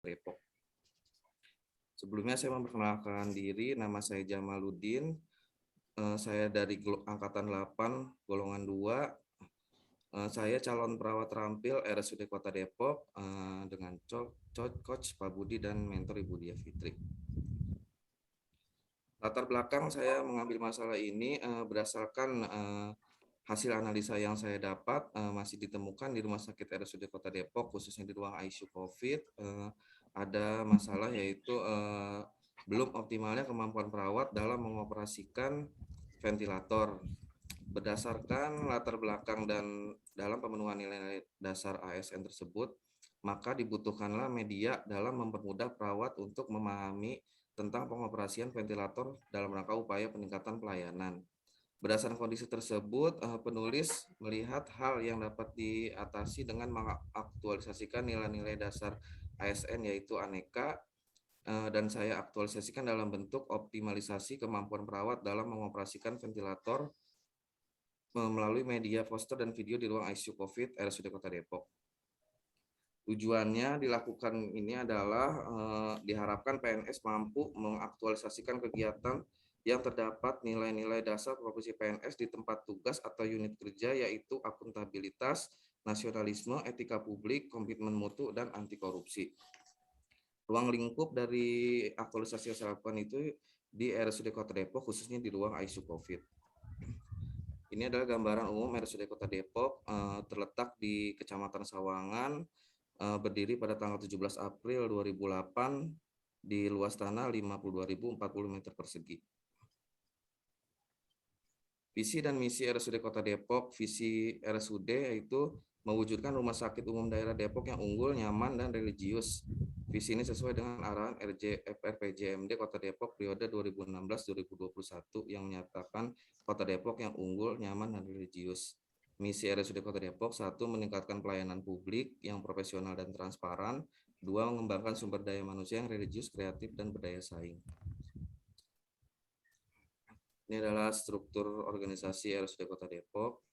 Depok. Sebelumnya saya memperkenalkan diri, nama saya Jamaluddin. Saya dari Angkatan 8, golongan 2. Saya calon perawat terampil RSUD Kota Depok dengan Coach Pak Budi dan mentor Ibu Dia Fitri. Latar belakang saya mengambil masalah ini berdasarkan hasil analisa yang saya dapat masih ditemukan di Rumah Sakit RSUD Kota Depok, khususnya di ruang ICU COVID, ada masalah yaitu belum optimalnya kemampuan perawat dalam mengoperasikan ventilator. Berdasarkan latar belakang dan dalam pemenuhan nilai dasar ASN tersebut, maka dibutuhkanlah media dalam mempermudah perawat untuk memahami tentang pengoperasian ventilator dalam rangka upaya peningkatan pelayanan. Berdasarkan kondisi tersebut, penulis melihat hal yang dapat diatasi dengan mengaktualisasikan nilai-nilai dasar ASN yaitu aneka, dan saya aktualisasikan dalam bentuk optimalisasi kemampuan perawat dalam mengoperasikan ventilator melalui media poster dan video di ruang ICU COVID RSUD Kota Depok. Tujuannya dilakukan ini adalah diharapkan PNS mampu mengaktualisasikan kegiatan yang terdapat nilai-nilai dasar profesi PNS di tempat tugas atau unit kerja, yaitu akuntabilitas, nasionalisme, etika publik, komitmen mutu, dan anti korupsi. Ruang lingkup dari aktualisasi yang saya lakukan itu di RSUD Kota Depok, khususnya di ruang ICU COVID. Ini adalah gambaran umum RSUD Kota Depok, terletak di Kecamatan Sawangan, berdiri pada tanggal 17 April 2008 di luas tanah 52.040 meter persegi. Visi dan misi RSUD Kota Depok, visi RSUD yaitu mewujudkan rumah sakit umum daerah Depok yang unggul, nyaman, dan religius. Visi ini sesuai dengan arahan RPJMD Kota Depok periode 2016-2021 yang menyatakan Kota Depok yang unggul, nyaman, dan religius. Misi RSUD Kota Depok: 1. Meningkatkan pelayanan publik yang profesional dan transparan. 2. Mengembangkan sumber daya manusia yang religius, kreatif, dan berdaya saing. Ini adalah struktur organisasi RSUD Kota Depok.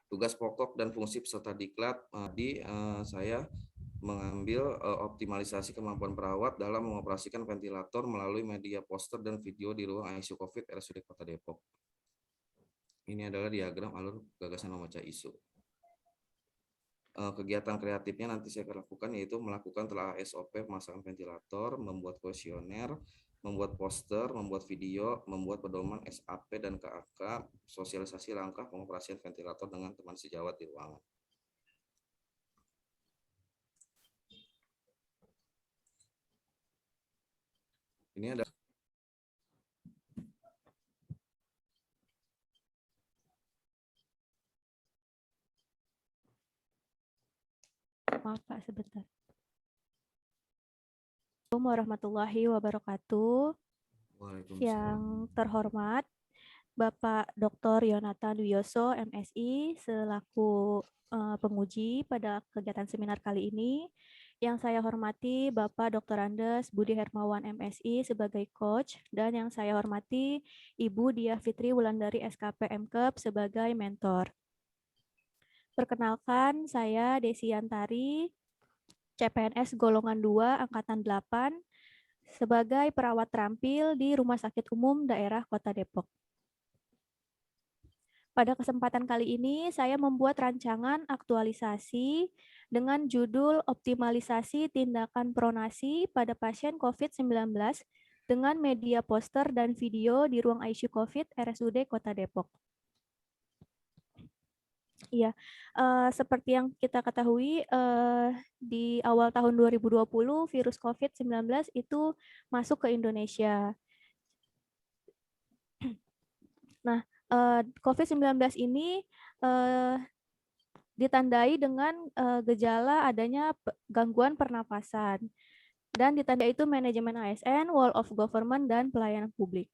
Tugas pokok dan fungsi peserta diklat, saya mengambil optimalisasi kemampuan perawat dalam mengoperasikan ventilator melalui media poster dan video di ruang ICU COVID RSUD Kota Depok. Ini adalah diagram alur gagasan membaca isu. Kegiatan kreatifnya nanti saya akan lakukan yaitu melakukan telah SOP pemasangan ventilator, membuat kuesioner, membuat poster, membuat video, membuat pedoman SAP dan KAK, sosialisasi langkah pengoperasian ventilator dengan teman sejawat di ruangan. Ini ada Maaf Pak, sebentar. Assalamualaikum warahmatullahi wabarakatuh. Yang terhormat Bapak Dr. Yonatan Wiyoso, MSI, selaku penguji pada kegiatan seminar kali ini. Yang saya hormati Bapak Dr. Andes Budi Hermawan, MSI, sebagai coach. Dan yang saya hormati Ibu Dia Fitri Wulandari, SKP MKEP, sebagai mentor. Perkenalkan, saya Desi Yantari, CPNS golongan 2, Angkatan 8, sebagai perawat terampil di Rumah Sakit Umum Daerah Kota Depok. Pada kesempatan kali ini, saya membuat rancangan aktualisasi dengan judul Optimalisasi Tindakan Pronasi pada Pasien COVID-19 dengan media poster dan video di ruang ICU COVID RSUD Kota Depok. Iya, seperti yang kita ketahui, di awal tahun 2020 virus COVID-19 itu masuk ke Indonesia. Nah, COVID-19 ini ditandai dengan gejala adanya gangguan pernapasan, dan ditandai itu manajemen ASN, wall of government, dan pelayanan publik.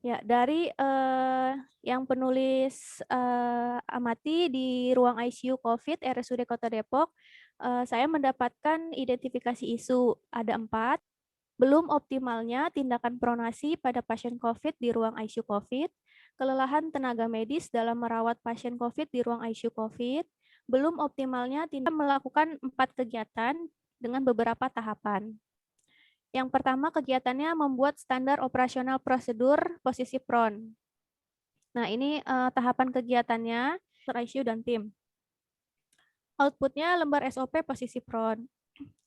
Ya, dari yang penulis amati di ruang ICU COVID RSUD Kota Depok, saya mendapatkan identifikasi isu ada 4. Belum optimalnya tindakan pronasi pada pasien COVID di ruang ICU COVID, kelelahan tenaga medis dalam merawat pasien COVID di ruang ICU COVID, belum optimalnya tidak melakukan 4 kegiatan dengan beberapa tahapan. Yang pertama, kegiatannya membuat standar operasional prosedur posisi PRON. Nah, ini tahapan kegiatannya, ICU dan tim. Outputnya lembar SOP posisi PRON.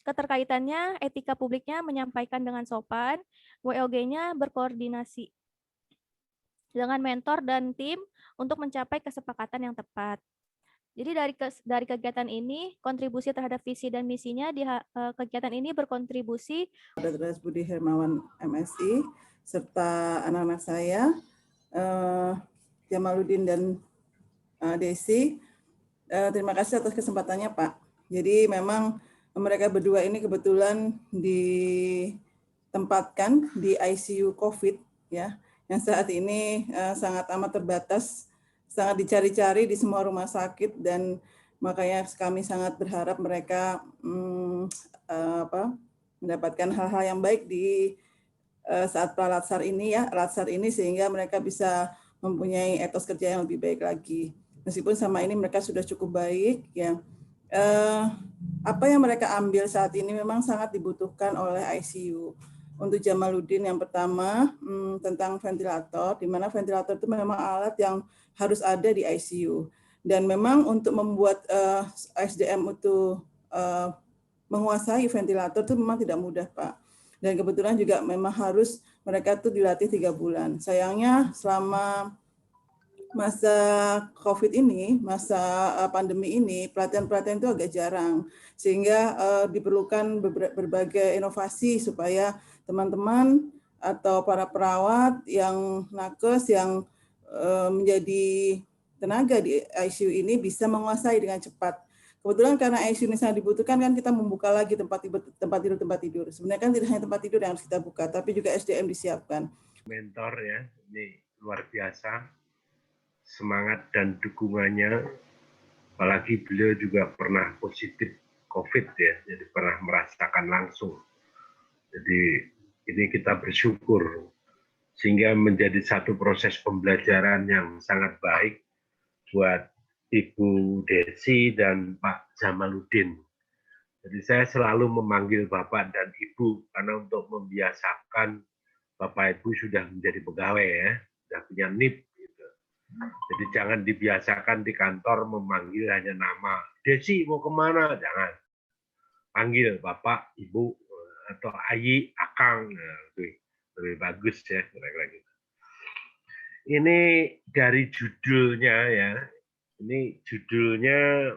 Keterkaitannya, etika publiknya menyampaikan dengan sopan, WOG-nya berkoordinasi dengan mentor dan tim untuk mencapai kesepakatan yang tepat. Jadi dari kegiatan ini, kontribusi terhadap visi dan misinya di kegiatan ini berkontribusi. Dr. Budi Hermawan MSI, serta anak-anak saya, Jamaluddin dan Desi. Terima kasih atas kesempatannya, Pak. Jadi memang mereka berdua ini kebetulan ditempatkan di ICU COVID, ya, yang saat ini sangat amat terbatas, sangat dicari-cari di semua rumah sakit, dan makanya kami sangat berharap mereka mendapatkan hal-hal yang baik di saat pralatsar ini, ya, latsar ini, sehingga mereka bisa mempunyai etos kerja yang lebih baik lagi. Meskipun sama ini mereka sudah cukup baik, ya. Apa yang mereka ambil saat ini memang sangat dibutuhkan oleh ICU. Untuk Jamaluddin yang pertama tentang ventilator, di mana ventilator itu memang alat yang harus ada di ICU. Dan memang untuk membuat SDM itu menguasai ventilator itu memang tidak mudah, Pak. Dan kebetulan juga memang harus mereka itu dilatih 3 bulan. Sayangnya selama masa COVID ini, masa pandemi ini, pelatihan-pelatihan itu agak jarang. Sehingga diperlukan berbagai inovasi supaya teman-teman atau para perawat yang nakes, yang menjadi tenaga di ICU ini bisa menguasai dengan cepat. Kebetulan karena ICU ini sangat dibutuhkan, kan kita membuka lagi tempat tidur. Sebenarnya kan tidak hanya tempat tidur yang harus kita buka, tapi juga SDM disiapkan. Mentor, ya, ini luar biasa semangat dan dukungannya, apalagi beliau juga pernah positif COVID, ya, jadi pernah merasakan langsung. Jadi ini kita bersyukur sehingga menjadi satu proses pembelajaran yang sangat baik buat Ibu Desi dan Pak Jamaluddin. Jadi saya selalu memanggil Bapak dan Ibu karena untuk membiasakan Bapak Ibu sudah menjadi pegawai, ya, sudah punya NIP. Jadi jangan dibiasakan di kantor memanggil hanya nama. Desi mau kemana? Jangan. Panggil Bapak, Ibu, atau Ayi, Akang. Nah, lebih bagus, ya. Kira-kira. Ini dari judulnya, ya. Ini judulnya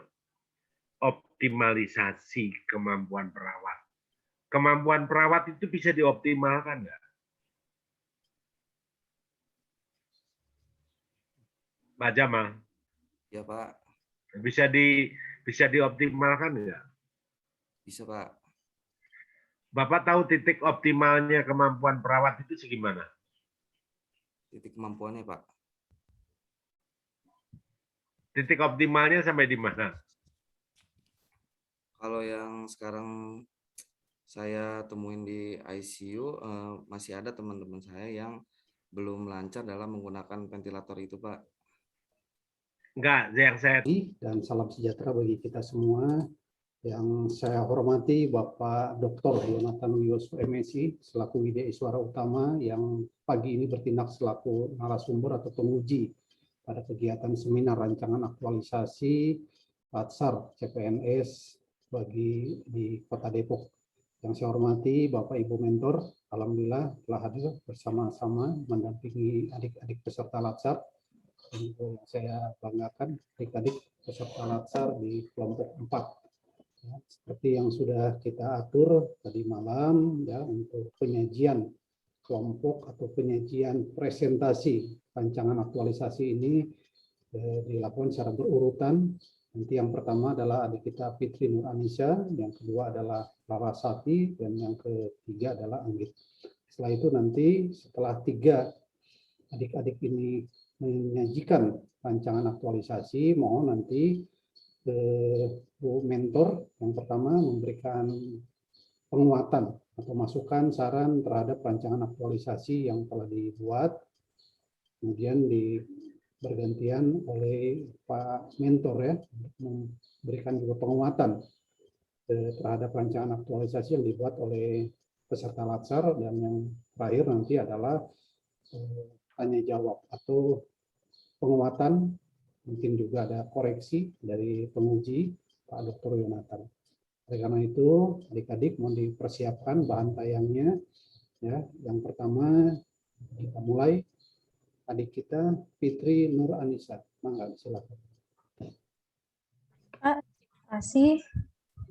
optimalisasi kemampuan perawat. Kemampuan perawat itu bisa dioptimalkan nggak? Pak Jamal? Ya, Pak. Bisa dioptimalkan nggak? Bisa, Pak. Bapak tahu titik optimalnya kemampuan perawat itu segimana? Titik kemampuannya, Pak. Titik optimalnya sampai di mana? Kalau yang sekarang saya temuin di ICU, masih ada teman-teman saya yang belum lancar dalam menggunakan ventilator itu, Pak. Enggak, yang saya... Dan salam sejahtera bagi kita semua. Yang saya hormati Bapak Dr. Yonatan Wiyoso MSI selaku Widya Iswara Utama yang pagi ini bertindak selaku narasumber atau penguji pada kegiatan seminar rancangan aktualisasi Latsar CPNS di Kota Depok. Yang saya hormati Bapak Ibu Mentor, alhamdulillah telah hadir bersama-sama mendampingi adik-adik peserta Latsar. Yang saya banggakan adik-adik peserta Latsar di kelompok 4. Ya, seperti yang sudah kita atur tadi malam, ya, untuk penyajian kelompok atau penyajian presentasi rancangan aktualisasi ini dilakukan secara berurutan. Nanti yang pertama adalah adik kita Fitri Nur Anisha, yang kedua adalah Larasati, dan yang ketiga adalah Anggit. Setelah itu nanti setelah 3 adik-adik ini menyajikan rancangan aktualisasi, mohon nanti Bu Mentor yang pertama memberikan penguatan atau masukan saran terhadap rancangan aktualisasi yang telah dibuat, kemudian bergantian oleh Pak Mentor, ya, berikan juga penguatan terhadap rancangan aktualisasi yang dibuat oleh peserta latsar, dan yang terakhir nanti adalah tanya jawab atau penguatan, mungkin juga ada koreksi dari penguji Pak Dr. Yonatan. Oleh karena itu, adik-adik mohon dipersiapkan bahan tayangnya. Ya, yang pertama kita mulai. Adik kita Fitri Nur Anissa, mangga silakan. Pak, terima kasih.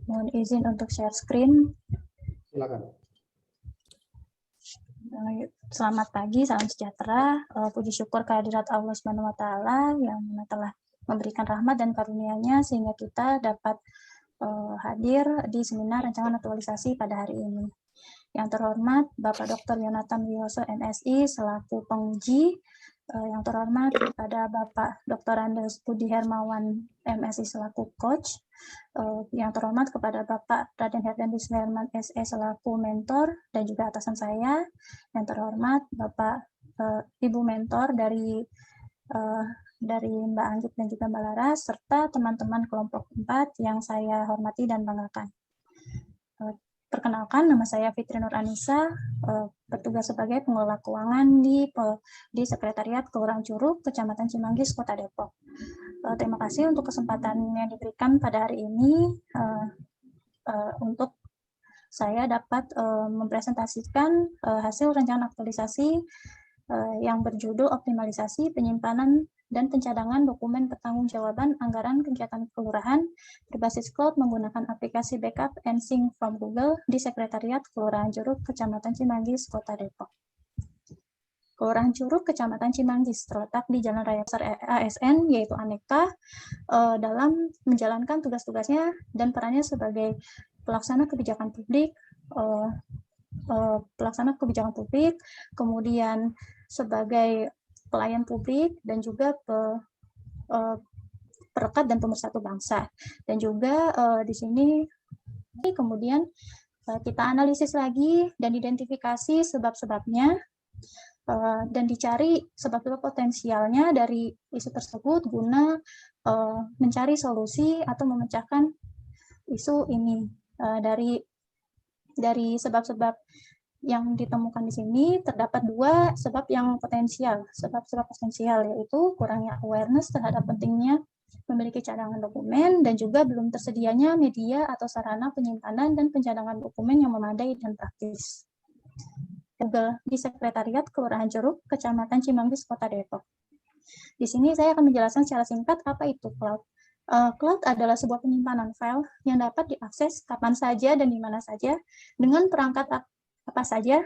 Mohon izin untuk share screen. Silakan. Selamat pagi, salam sejahtera. Puji syukur kehadirat Allah Subhanahu wa taala yang telah memberikan rahmat dan karunia-Nya sehingga kita dapat hadir di seminar rancangan aktualisasi pada hari ini. Yang terhormat Bapak Dr. Yonatan Wiyoso MSI selaku penguji, yang terhormat kepada Bapak Dr. Andes Budi Hermawan MSI selaku coach, yang terhormat kepada Bapak Raden Herdendi Suherman SE selaku mentor dan juga atasan saya, yang terhormat Bapak Ibu mentor dari Mbak Anggit dan juga Mbak Laras, serta teman-teman kelompok 4 yang saya hormati dan banggakan. Perkenalkan, nama saya Fitri Nur Anissa, bertugas sebagai pengelola keuangan di Sekretariat Kelurahan Curug, Kecamatan Cimanggis, Kota Depok. Terima kasih untuk kesempatan yang diberikan pada hari ini untuk saya dapat mempresentasikan hasil rancangan aktualisasi yang berjudul Optimalisasi Penyimpanan dan Pencadangan Dokumen Pertanggungjawaban Anggaran Kegiatan Kelurahan berbasis cloud menggunakan aplikasi backup and sync from Google di Sekretariat Kelurahan Curug, Kecamatan Cimanggis, Kota Depok. Kelurahan Curug, Kecamatan Cimanggis, terletak di Jalan Raya Besar ASN, yaitu Aneka, dalam menjalankan tugas-tugasnya dan perannya sebagai pelaksana kebijakan publik, kemudian sebagai pelayan publik, dan juga perekat dan pemersatu bangsa. Dan juga di sini kemudian kita analisis lagi dan identifikasi sebab-sebabnya dan dicari sebab-sebab potensialnya dari isu tersebut guna mencari solusi atau memecahkan isu ini. Dari sebab-sebab yang ditemukan di sini terdapat 2 sebab yang potensial. Sebab-sebab potensial yaitu kurangnya awareness terhadap pentingnya memiliki cadangan dokumen dan juga belum tersedianya media atau sarana penyimpanan dan pencadangan dokumen yang memadai dan praktis. Google di Sekretariat Kelurahan Curug, Kecamatan Cimanggis, Kota Depok. Di sini saya akan menjelaskan secara singkat apa itu cloud. Cloud adalah sebuah penyimpanan file yang dapat diakses kapan saja dan di mana saja dengan perangkat apa saja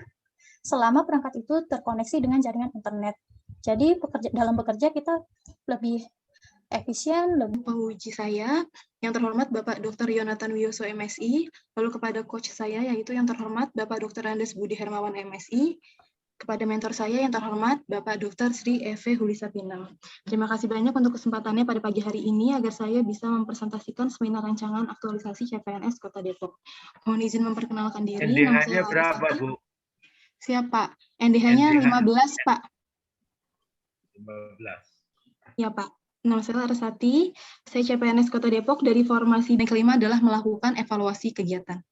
selama perangkat itu terkoneksi dengan jaringan internet. Jadi dalam bekerja kita lebih efisien. Penguji saya yang terhormat Bapak Dr. Yonatan Wiyoso MSI, lalu kepada coach saya yaitu yang terhormat Bapak Dr. Andes Budi Hermawan MSI, kepada mentor saya yang terhormat Bapak Dr. Sri Eve Hulisa Pinang. Terima kasih banyak untuk kesempatannya pada pagi hari ini agar saya bisa mempresentasikan seminar rancangan aktualisasi CPNS Kota Depok. Mohon izin memperkenalkan diri. NDH-nya berapa, Bu? Siap, Pak. NDH-nya 15, Pak. 15. Ya, Pak. Nama saya Larasati, saya CPNS Kota Depok. Dari formasi yang kelima adalah melakukan evaluasi kegiatan.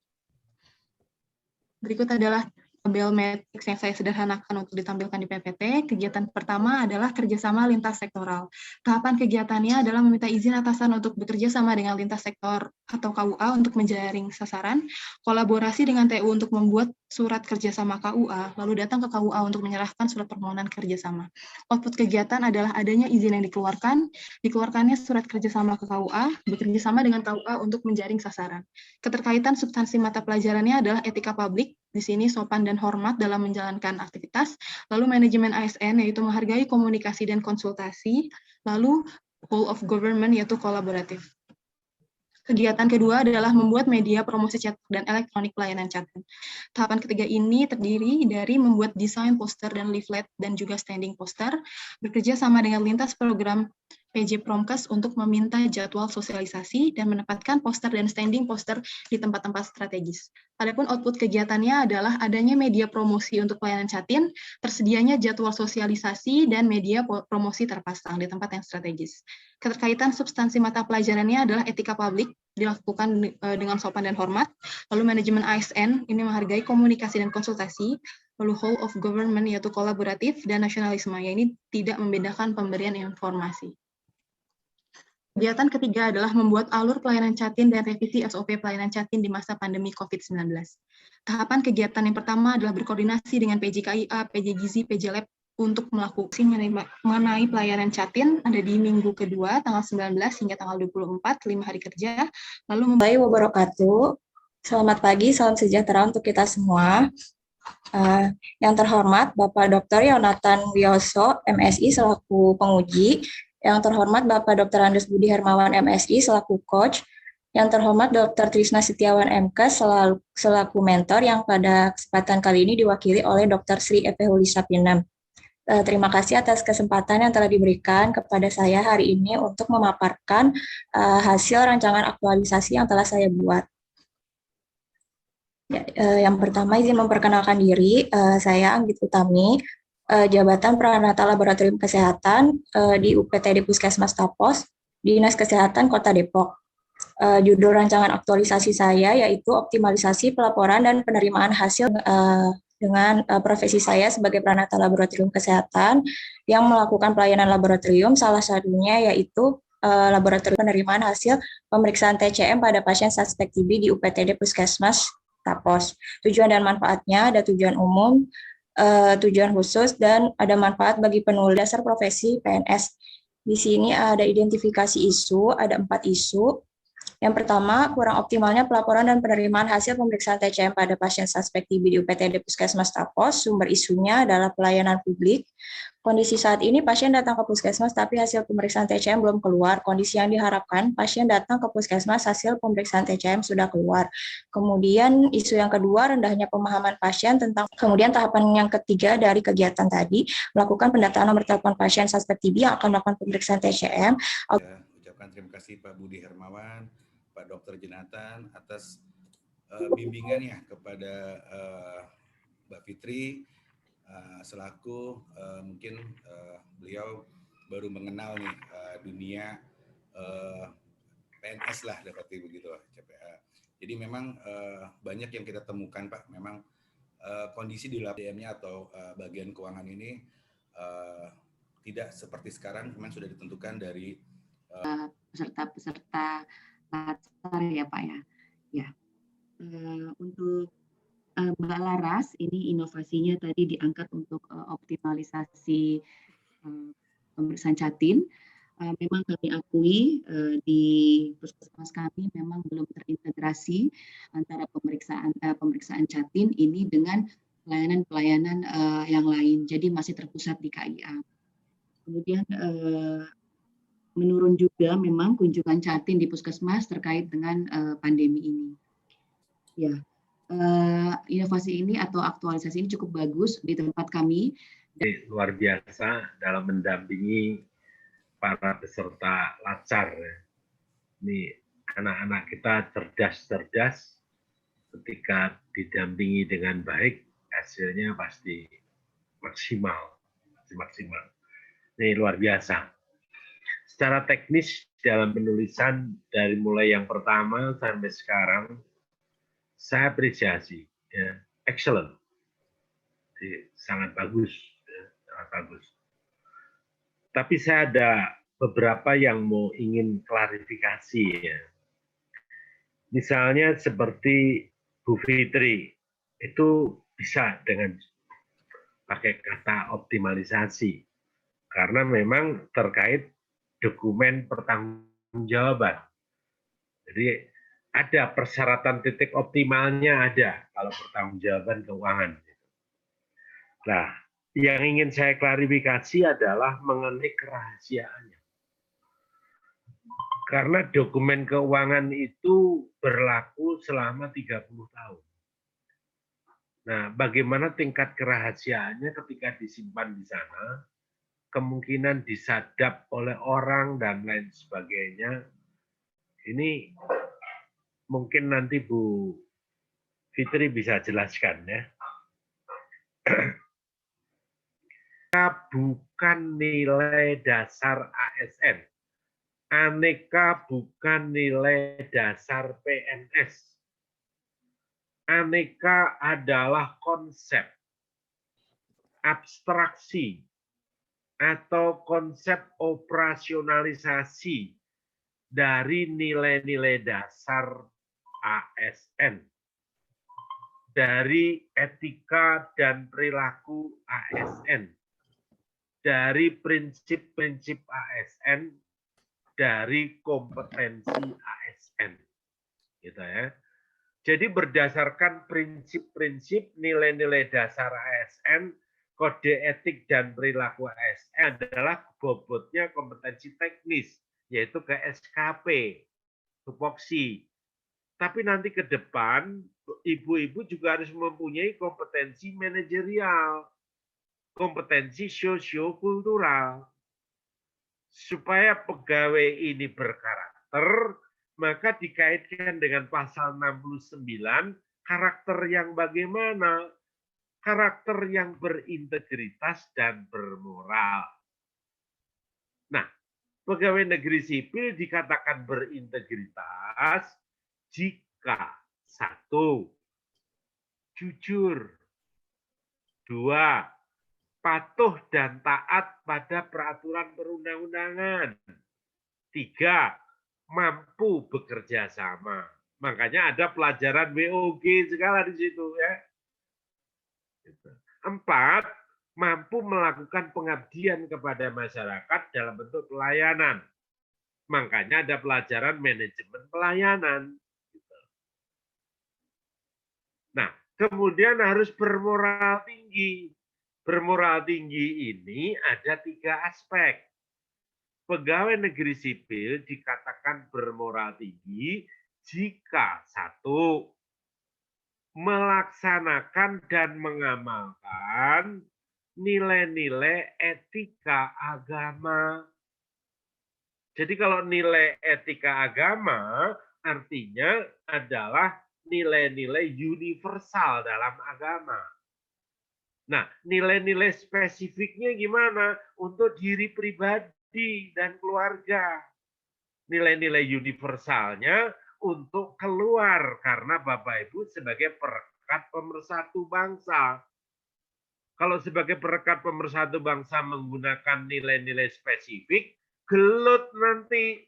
Berikut adalah tabel matriks yang saya sederhanakan untuk ditampilkan di PPT. Kegiatan pertama adalah kerjasama lintas sektoral. Tahapan kegiatannya adalah meminta izin atasan untuk bekerja sama dengan lintas sektor atau KUA untuk menjaring sasaran, kolaborasi dengan TU untuk membuat surat kerjasama KUA, lalu datang ke KUA untuk menyerahkan surat permohonan kerjasama. Output kegiatan adalah adanya izin yang dikeluarkannya surat kerjasama ke KUA, bekerja sama dengan KUA untuk menjaring sasaran. Keterkaitan substansi mata pelajarannya adalah etika publik, di sini sopan dan hormat dalam menjalankan aktivitas, lalu manajemen ASN yaitu menghargai komunikasi dan konsultasi, lalu whole of government yaitu kolaboratif. Kegiatan kedua adalah membuat media promosi cetak dan elektronik pelayanan catat. Tahapan ketiga ini terdiri dari membuat desain poster dan leaflet dan juga standing poster, bekerja sama dengan lintas program PJ Promkes untuk meminta jadwal sosialisasi dan menempatkan poster dan standing poster di tempat-tempat strategis. Adapun output kegiatannya adalah adanya media promosi untuk pelayanan Catin, tersedianya jadwal sosialisasi, dan media promosi terpasang di tempat yang strategis. Keterkaitan substansi mata pelajarannya adalah etika publik, dilakukan dengan sopan dan hormat, lalu manajemen ASN, ini menghargai komunikasi dan konsultasi, lalu whole of government, yaitu kolaboratif, dan nasionalisme, ini tidak membedakan pemberian informasi. Kegiatan ketiga adalah membuat alur pelayanan Catin dan revisi SOP pelayanan Catin di masa pandemi COVID-19. Tahapan kegiatan yang pertama adalah berkoordinasi dengan PJ KIA, PJ Gizi, PJ Lab untuk melakukan mengenai pelayanan Catin ada di minggu kedua, tanggal 19 hingga tanggal 24, 5 hari kerja. Lalu wabarakatuh. Selamat pagi, salam sejahtera untuk kita semua. Yang terhormat Bapak Dr. Yonatan Wioso, MSI selaku penguji. Yang terhormat Bapak Dr. Andes Budi Hermawan, MSI selaku coach. Yang terhormat Dr. Trisna Setiawan, MK selaku mentor yang pada kesempatan kali ini diwakili oleh Dr. Sri Epe Hulisa Pinam. Terima kasih atas kesempatan yang telah diberikan kepada saya hari ini untuk memaparkan hasil rancangan aktualisasi yang telah saya buat. Yang pertama izin memperkenalkan diri, saya Anggit Utami, Jabatan Pranata Laboratorium Kesehatan di UPTD Puskesmas Tapos, Dinas Kesehatan Kota Depok. Judul rancangan aktualisasi saya yaitu optimalisasi pelaporan dan penerimaan hasil dengan profesi saya sebagai Pranata Laboratorium Kesehatan yang melakukan pelayanan laboratorium, salah satunya yaitu laboratorium penerimaan hasil pemeriksaan TCM pada pasien suspek TB di UPTD Puskesmas Tapos. Tujuan dan manfaatnya ada tujuan umum, tujuan khusus, dan ada manfaat bagi penulis dasar profesi PNS. Di sini ada identifikasi isu, ada 4 isu. Yang pertama, kurang optimalnya pelaporan dan penerimaan hasil pemeriksaan TCM pada pasien suspek TB di UPTD Puskesmas Tapos. Sumber isunya adalah pelayanan publik. Kondisi saat ini pasien datang ke puskesmas tapi hasil pemeriksaan TCM belum keluar. Kondisi yang diharapkan pasien datang ke puskesmas hasil pemeriksaan TCM sudah keluar. Kemudian isu yang kedua, rendahnya pemahaman pasien tentang. Kemudian tahapan yang ketiga dari kegiatan tadi, melakukan pendataan nomor telepon pasien suspek TB yang akan melakukan pemeriksaan TCM. Ucapkan terima kasih Pak Budi Hermawan, Pak Dr. Jonathan atas bimbingannya kepada Mbak Fitri. Selaku mungkin beliau baru mengenal nih dunia PNS lah, dapat begitu CPA. Jadi memang banyak yang kita temukan Pak, memang kondisi di LAPDM-nya atau bagian keuangan ini tidak seperti sekarang, memang sudah ditentukan dari peserta-peserta latsar ya Pak ya. Ya, untuk Mbak Laras, ini inovasinya tadi diangkat untuk optimalisasi pemeriksaan Catin. Memang kami akui di puskesmas kami memang belum terintegrasi antara pemeriksaan Catin ini dengan pelayanan-pelayanan yang lain. Jadi masih terpusat di KIA. Kemudian menurun juga memang kunjungan Catin di puskesmas terkait dengan pandemi ini. Ya. Inovasi ini atau aktualisasi ini cukup bagus di tempat kami. Luar biasa dalam mendampingi para peserta latsar. Ini anak-anak kita cerdas-cerdas, ketika didampingi dengan baik, hasilnya pasti maksimal. Ini luar biasa. Secara teknis dalam penulisan dari mulai yang pertama sampai sekarang, saya apresiasi, ya, excellent, jadi, sangat bagus, ya, sangat bagus. Tapi saya ada beberapa yang mau ingin klarifikasi, ya. Misalnya seperti Bu Fitri, itu bisa dengan pakai kata optimalisasi, karena memang terkait dokumen pertanggungjawaban. Jadi ada persyaratan titik optimalnya ada kalau pertanggungjawaban keuangan. Nah, yang ingin saya klarifikasi adalah mengenai kerahasiaannya. Karena dokumen keuangan itu berlaku selama 30 tahun. Nah, bagaimana tingkat kerahasiaannya ketika disimpan di sana kemungkinan disadap oleh orang dan lain sebagainya. Ini mungkin nanti Bu Fitri bisa jelaskan ya. Bukan nilai dasar ASN. Aneka bukan nilai dasar PNS. Aneka adalah konsep, abstraksi, atau konsep operasionalisasi dari nilai-nilai dasar ASN. Dari etika dan perilaku ASN. Dari prinsip-prinsip ASN, dari kompetensi ASN. Gitu ya. Jadi berdasarkan prinsip-prinsip nilai-nilai dasar ASN, kode etik dan perilaku ASN adalah bobotnya kompetensi teknis, yaitu ke SKP, tupoksi. Tapi nanti ke depan, ibu-ibu juga harus mempunyai kompetensi manajerial, kompetensi sosio-kultural. Supaya pegawai ini berkarakter, maka dikaitkan dengan pasal 69, karakter yang bagaimana? Karakter yang berintegritas dan bermoral. Nah, pegawai negeri sipil dikatakan berintegritas jika 1. Jujur. 2. Patuh dan taat pada peraturan perundang-undangan. 3. Mampu bekerja sama. Makanya ada pelajaran WOG segala di situ ya. 4. Mampu melakukan pengabdian kepada masyarakat dalam bentuk pelayanan. Makanya ada pelajaran manajemen pelayanan. Nah, kemudian harus bermoral tinggi. Bermoral tinggi ini ada 3 aspek. Pegawai negeri sipil dikatakan bermoral tinggi jika 1. Melaksanakan dan mengamalkan nilai-nilai etika agama. Jadi kalau nilai etika agama artinya adalah nilai-nilai universal dalam agama. Nah, nilai-nilai spesifiknya gimana? Untuk diri pribadi dan keluarga. Nilai-nilai universalnya untuk keluar, karena Bapak Ibu sebagai perekat pemersatu bangsa. Kalau sebagai perekat pemersatu bangsa menggunakan nilai-nilai spesifik, gelut nanti.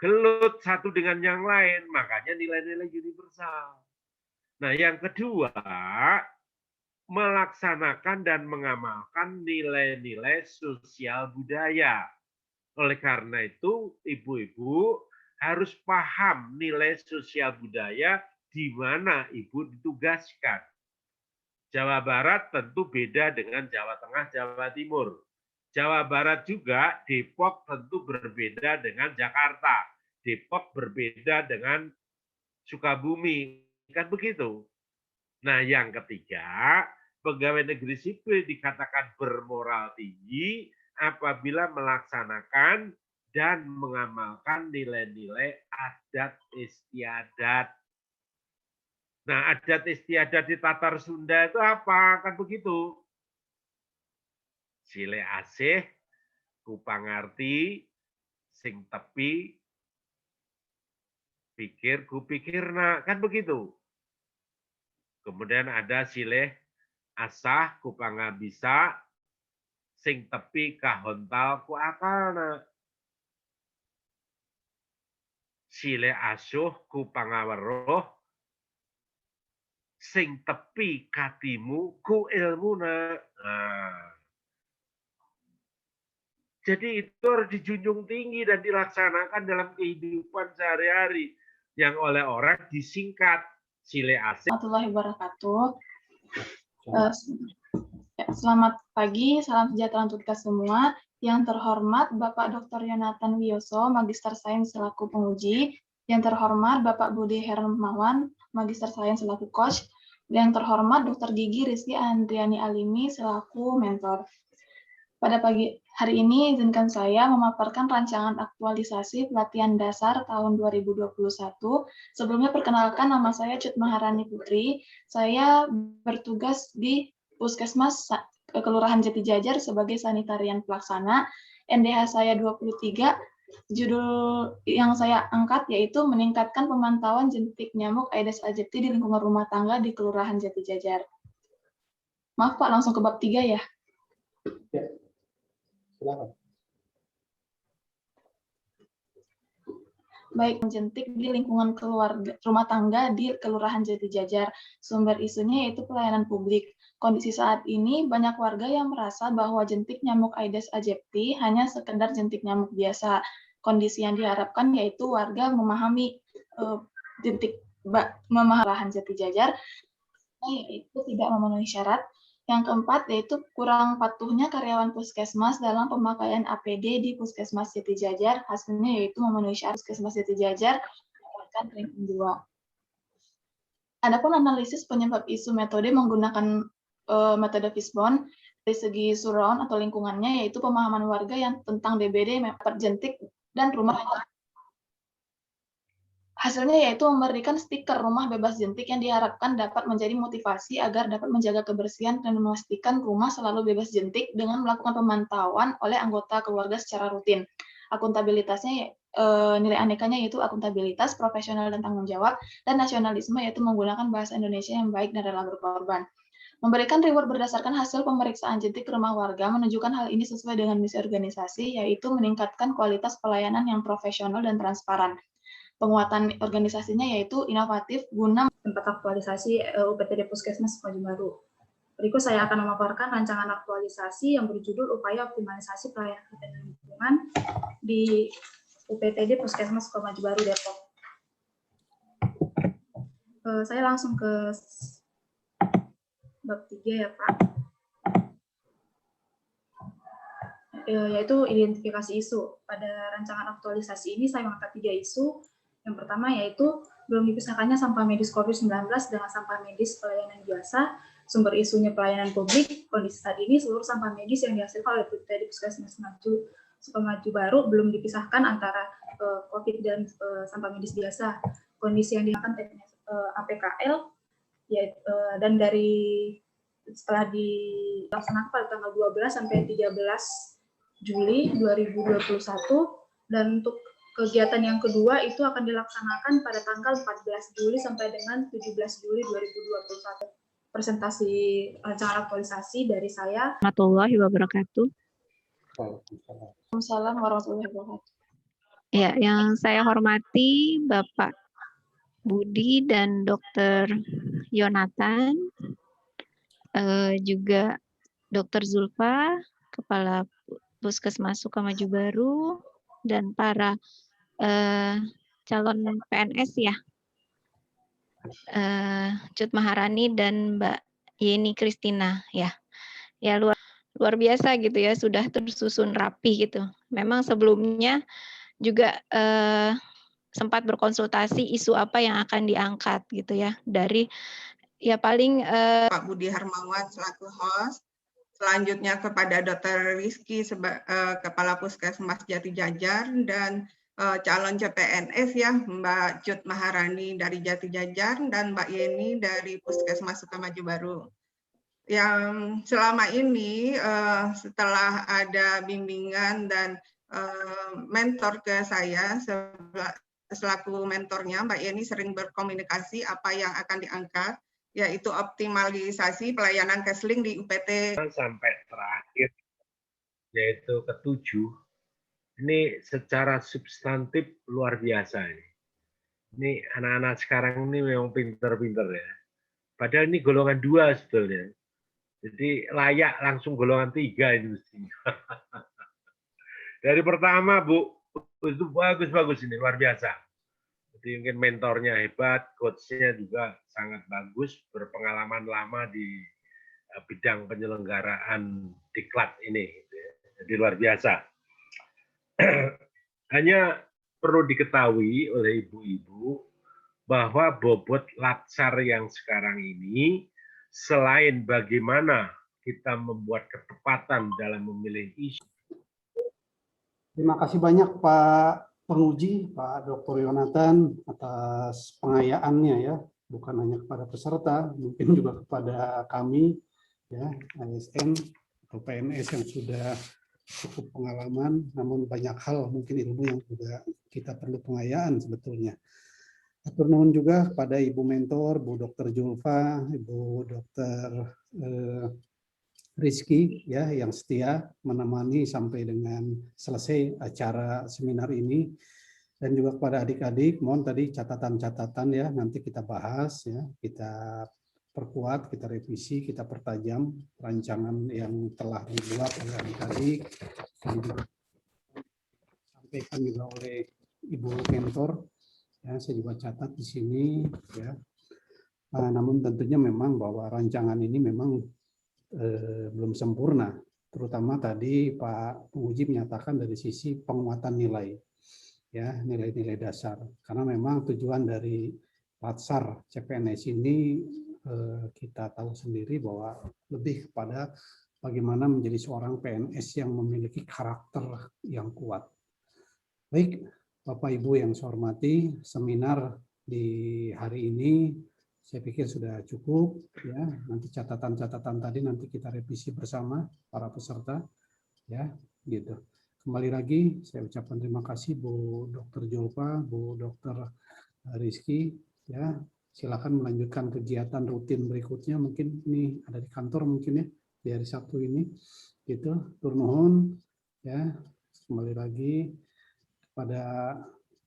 Gelut satu dengan yang lain, makanya nilai-nilai universal. Nah, yang kedua, melaksanakan dan mengamalkan nilai-nilai sosial budaya. Oleh karena itu, ibu-ibu harus paham nilai sosial budaya di mana ibu ditugaskan. Jawa Barat tentu beda dengan Jawa Tengah, Jawa Timur. Jawa Barat juga, Depok tentu berbeda dengan Jakarta. Depok berbeda dengan Sukabumi. Kan begitu. Nah, yang ketiga, pegawai negeri sipil dikatakan bermoral tinggi apabila melaksanakan dan mengamalkan nilai-nilai adat istiadat. Nah, adat istiadat di Tatar Sunda itu apa? Kan begitu. Sile asih, kupangarti, sing tepi, pikir kupikirna. Kan begitu. Kemudian ada silih asah kupangabisa, sing tepi kahontal ku akalna. Silih asuh kupangaweruh, sing tepi katimu ku ilmuna. Nah. Jadi itu harus dijunjung tinggi dan dilaksanakan dalam kehidupan sehari-hari yang oleh orang disingkat sile asih. Warahmatullahi wabarakatuh. Selamat pagi, salam sejahtera untuk kita semua. Yang terhormat Bapak Dr. Yonatan Wiyoso, Magister Sains selaku penguji. Yang terhormat Bapak Budi Hermawan, Magister Sains selaku coach. Yang terhormat Dr. Gigi Rizky Andriani Alimi selaku mentor. Pada pagi hari ini, izinkan saya memaparkan rancangan aktualisasi pelatihan dasar tahun 2021. Sebelumnya perkenalkan, nama saya Cut Maharani Putri. Saya bertugas di Puskesmas Kelurahan Jati Jajar sebagai sanitarian pelaksana. NDH saya 23. Judul yang saya angkat yaitu meningkatkan pemantauan jentik nyamuk Aedes aegypti di lingkungan rumah tangga di Kelurahan Jati Jajar. Maaf Pak, langsung ke bab 3 ya. Silakan. Baik, jentik di lingkungan keluarga rumah tangga di Kelurahan Jati Jajar. Sumber isunya yaitu pelayanan publik. Kondisi saat ini banyak warga yang merasa bahwa jentik nyamuk Aedes aegypti hanya sekedar jentik nyamuk biasa. Kondisi yang diharapkan yaitu warga memahami Kelurahan Jati Jajar yaitu tidak memenuhi syarat. Yang keempat yaitu kurang patuhnya karyawan puskesmas dalam pemakaian APD di Puskesmas Jati Jajar. Hasilnya yaitu memenuhi syarat Puskesmas Jati Jajar mendapatkan ranking 2. Adapun analisis penyebab isu metode menggunakan metode Fishbone dari segi surround atau lingkungannya yaitu pemahaman warga yang tentang DBD, jentik dan rumah. Hasilnya yaitu memberikan stiker rumah bebas jentik yang diharapkan dapat menjadi motivasi agar dapat menjaga kebersihan dan memastikan rumah selalu bebas jentik dengan melakukan pemantauan oleh anggota keluarga secara rutin. Akuntabilitasnya, nilai anekanya yaitu akuntabilitas, profesional dan tanggung jawab, dan nasionalisme yaitu menggunakan bahasa Indonesia yang baik dan rela berkorban. Memberikan reward berdasarkan hasil pemeriksaan jentik ke rumah warga menunjukkan hal ini sesuai dengan misi organisasi, yaitu meningkatkan kualitas pelayanan yang profesional dan transparan. Penguatan organisasinya yaitu inovatif guna tempat aktualisasi UPTD Puskesmas Maju Baru. Berikut saya akan memaparkan rancangan aktualisasi yang berjudul Upaya Optimalisasi Pelayanan Kesehatan Lingkungan di UPTD Puskesmas Maju Baru Depok. Saya langsung ke bab 3 ya Pak. Yaitu identifikasi isu. Pada rancangan aktualisasi ini saya mengangkat 3 isu. Yang pertama yaitu belum dipisahkannya sampah medis COVID-19 dengan sampah medis pelayanan biasa, sumber isunya pelayanan publik. Kondisi saat ini seluruh sampah medis yang dihasilkan oleh UPTD Puskesmas Maju Baru belum dipisahkan antara COVID dan sampah medis biasa. Kondisi yang diakan APKL dan dari setelah dilaksanakan pada tanggal 12 sampai 13 Juli 2021 dan untuk kegiatan yang kedua itu akan dilaksanakan pada tanggal 14 Juli sampai dengan 17 Juli 2021. Presentasi rancangan aktualisasi dari saya. Warahmatullahi wabarakatuh. Waalaikumsalam warahmatullahi wabarakatuh. Ya, yang saya hormati Bapak Budi dan Dr. Yonatan, juga Dr. Zulfa, Kepala Puskesmas Sukamaju Baru, dan para calon PNS ya, Cut Maharani dan Mbak Yeni Kristina ya, luar biasa gitu ya, sudah tersusun rapi gitu. Memang sebelumnya juga sempat berkonsultasi isu apa yang akan diangkat gitu ya, dari ya paling Pak Budi Harmawan selaku host. Selanjutnya kepada Dr. Rizky Kepala Puskesmas Jati Jajar dan calon CPNS ya Mbak Cut Maharani dari Jati Jajar dan Mbak Yeni dari Puskesmas Sukamaju Baru. Yang selama ini setelah ada bimbingan dan mentor ke saya selaku mentornya, Mbak Yeni sering berkomunikasi apa yang akan diangkat, yaitu optimalisasi pelayanan Kesling di UPT. Sampai terakhir, yaitu ke-7, ini secara substantif luar biasa ini. Ini anak-anak sekarang ini memang pinter-pinter ya. Padahal ini golongan 2 sebetulnya. Jadi layak langsung golongan 3 ini mestinya. Dari pertama, Bu, itu bagus-bagus ini, luar biasa. Jadi mungkin mentornya hebat, coach-nya juga sangat bagus, berpengalaman lama di bidang penyelenggaraan diklat ini. Jadi luar biasa. Hanya perlu diketahui oleh ibu-ibu bahwa bobot latsar yang sekarang ini, selain bagaimana kita membuat ketepatan dalam memilih isu. Terima kasih banyak Pak penguji, Pak Dr. Yonatan, atas pengayaannya ya, bukan hanya kepada peserta, mungkin juga kepada kami, ya, ASN atau PNS yang sudah cukup pengalaman, namun banyak hal mungkin ilmu yang juga kita perlu pengayaan sebetulnya. Atur nuhun juga pada Ibu Mentor, Bu Dr. Julfa, Ibu Dr. Rizky ya yang setia menemani sampai dengan selesai acara seminar ini, dan juga kepada adik-adik mohon tadi catatan-catatan ya nanti kita bahas ya, kita perkuat, kita revisi, kita pertajam rancangan yang telah dibuat oleh adik-adik, sampaikan juga oleh Ibu Mentor ya, saya juga catat di sini ya. Namun tentunya memang bahwa rancangan ini memang belum sempurna, terutama tadi Pak penguji menyatakan dari sisi penguatan nilai, ya nilai-nilai dasar. Karena memang tujuan dari Latsar CPNS ini kita tahu sendiri bahwa lebih kepada bagaimana menjadi seorang PNS yang memiliki karakter yang kuat. Baik, Bapak Ibu yang saya hormati, seminar di hari ini saya pikir sudah cukup ya. Nanti catatan-catatan tadi nanti kita revisi bersama para peserta ya, gitu. Kembali lagi saya ucapkan terima kasih Bu Dr. Julfa, Bu Dr. Rizky ya. Silakan melanjutkan kegiatan rutin berikutnya, mungkin ini ada di kantor mungkin ya di hari Sabtu ini. Gitu. Tur nuhun ya. Kembali lagi kepada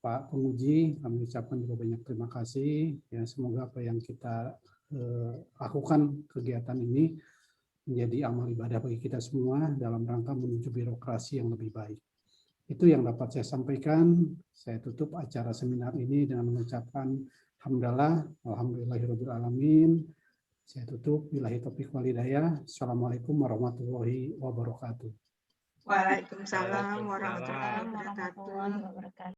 Pak penguji, kami ucapkan juga banyak terima kasih. Ya, semoga apa yang kita lakukan kegiatan ini menjadi amal ibadah bagi kita semua dalam rangka menuju birokrasi yang lebih baik. Itu yang dapat saya sampaikan. Saya tutup acara seminar ini dengan mengucapkan hamdalah, alhamdulillahirabbil alamin. Saya tutup billahi taufiq wal hidayah. Assalamualaikum warahmatullahi wabarakatuh. Waalaikumsalam warahmatullahi wabarakatuh.